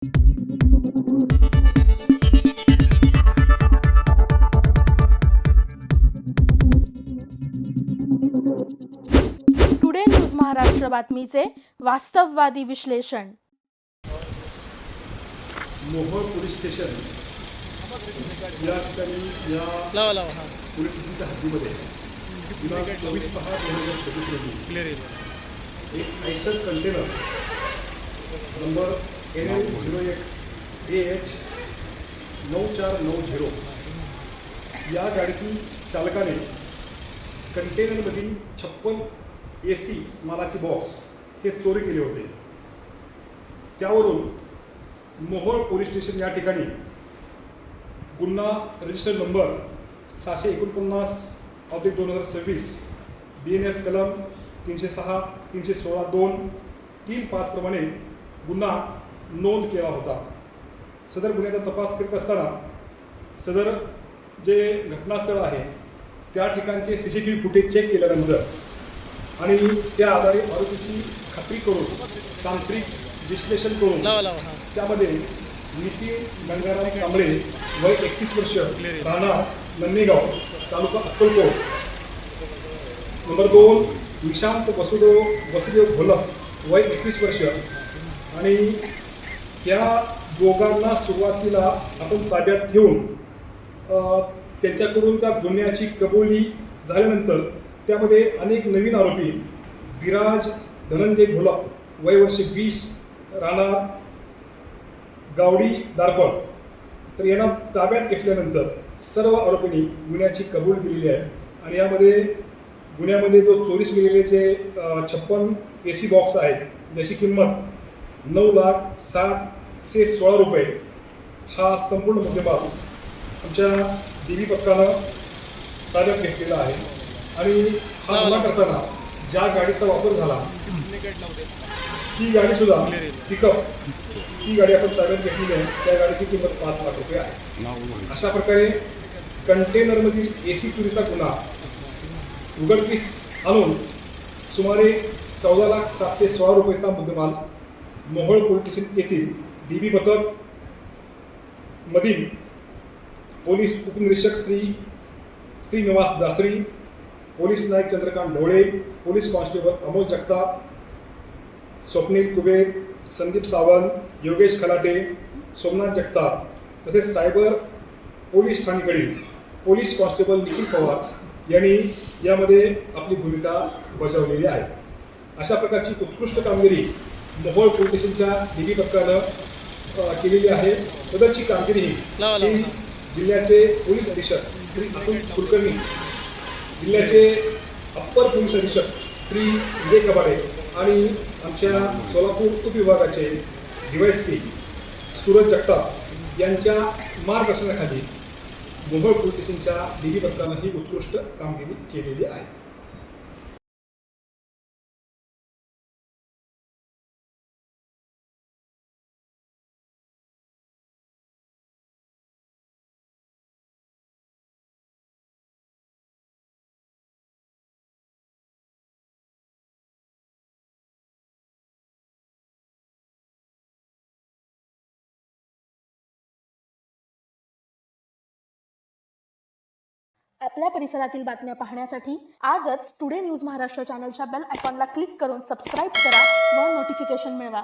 Today news Maharashtra बातमीचे वास्तववादी विश्लेषण. Mohol police station या ठिकाणी या पोलीस स्टेशनच्या हद्दीमध्ये दिनांक 24/6/2026 रोजी एक Eicher container number NL01 AH 9490 या गाडीतील चालकाने कंटेनरमधील 56 AC मालाचे बॉक्स हे चोरी केले होते. त्यावरून मोहोळ पोलीस स्टेशन या ठिकाणी गुन्हा रजिस्टर नंबर 749/2026 BNS कलम 306, 316, 2, 3-5 प्रमाणे गुन्हा नोंद केला होता. सदर गुन्ह्याचा तपास करीत असताना सदर जे घटनास्थळ आहे त्या ठिकाणचे CCTV फुटेज चेक केल्यानंतर आणि त्या आधारे आरोपीची खात्री करून तांत्रिक विश्लेषण करून त्यामध्ये नितीन गंगाराम कांबळे वय 31 वर्ष राहणार नन्नेगाव तालुका अक्कलकोट, नंबर 2 निशांत वसुदेव घोलप वय 21 वर्ष आणि ह्या दोघांना सुरुवातीला आपण ताब्यात घेऊन त्यांच्याकडून त्या गुन्ह्याची कबुली झाल्यानंतर त्यामध्ये अनेक नवीन आरोपी विराज धनंजय घोलप वय वर्ष 20 राहणार गावडी दारपड तर यांना ताब्यात घेतल्यानंतर सर्व आरोपींनी गुन्ह्याची कबुली दिलेली आहे. आणि यामध्ये गुन्ह्यामध्ये जो चोरीस गेलेले जे 56 AC बॉक्स आहेत ज्याची किंमत 9,07,16 रुपये हा संपूर्ण मुद्देमाल आमच्या DB पथकानं ताब्यात घेतलेला आहे. आणि हा गुन्हा करताना ज्या गाडीचा वापर झाला ती गाडी सुद्धा पिकअप ती गाडी आपण ताब्यात घेतलेली आहे. त्या गाडीची किंमत 5 लाख रुपये आहे. अशा प्रकारे कंटेनरमधील AC चोरीचा गुन्हा उघडकीस आणून सुमारे 14,716 रुपयेचा मुद्देमाल मोहोळ पोलीस स्टेशन येथील DB पथक मधील पोलीस उपनिरीक्षक श्रीनिवास दासरी, पोलीस नायक चंद्रकांत ढवळे, पोलीस कॉन्स्टेबल अमोल जगताप, स्वप्नील कुबेर, संदीप सावंत, योगेश खलाटे, सोमनाथ जगताप तसेच सायबर पोलीस ठाणेकडील पोलीस कॉन्स्टेबल निखिल पवार यांनी यामध्ये आपली भूमिका बजावलेली आहे. अशा प्रकारची उत्कृष्ट कामगिरी मोहोळ पोलीस स्टेशनच्या DB पथकानं केलेली आहे. सदरची कामगिरी ही जिल्ह्याचे पोलीस अधीक्षक श्री अतुल कुलकर्णी, जिल्ह्याचे अप्पर पोलीस अधीक्षक श्री विजय कबाडे आणि आमच्या सोलापूर उपविभागाचे DYSP सूरज जगताप यांच्या मार्गदर्शनाखाली मोहोळ पोलीस स्टेशनच्या DB पथकानं ही उत्कृष्ट कामगिरी केलेली आहे. आपल्या परिसरातील बातम्या पाहण्यासाठी आजच टुडे न्यूज महाराष्ट्र चॅनलच्या बेल आयकॉनला क्लिक करून सबस्क्राईब करा व नोटिफिकेशन मिळवा.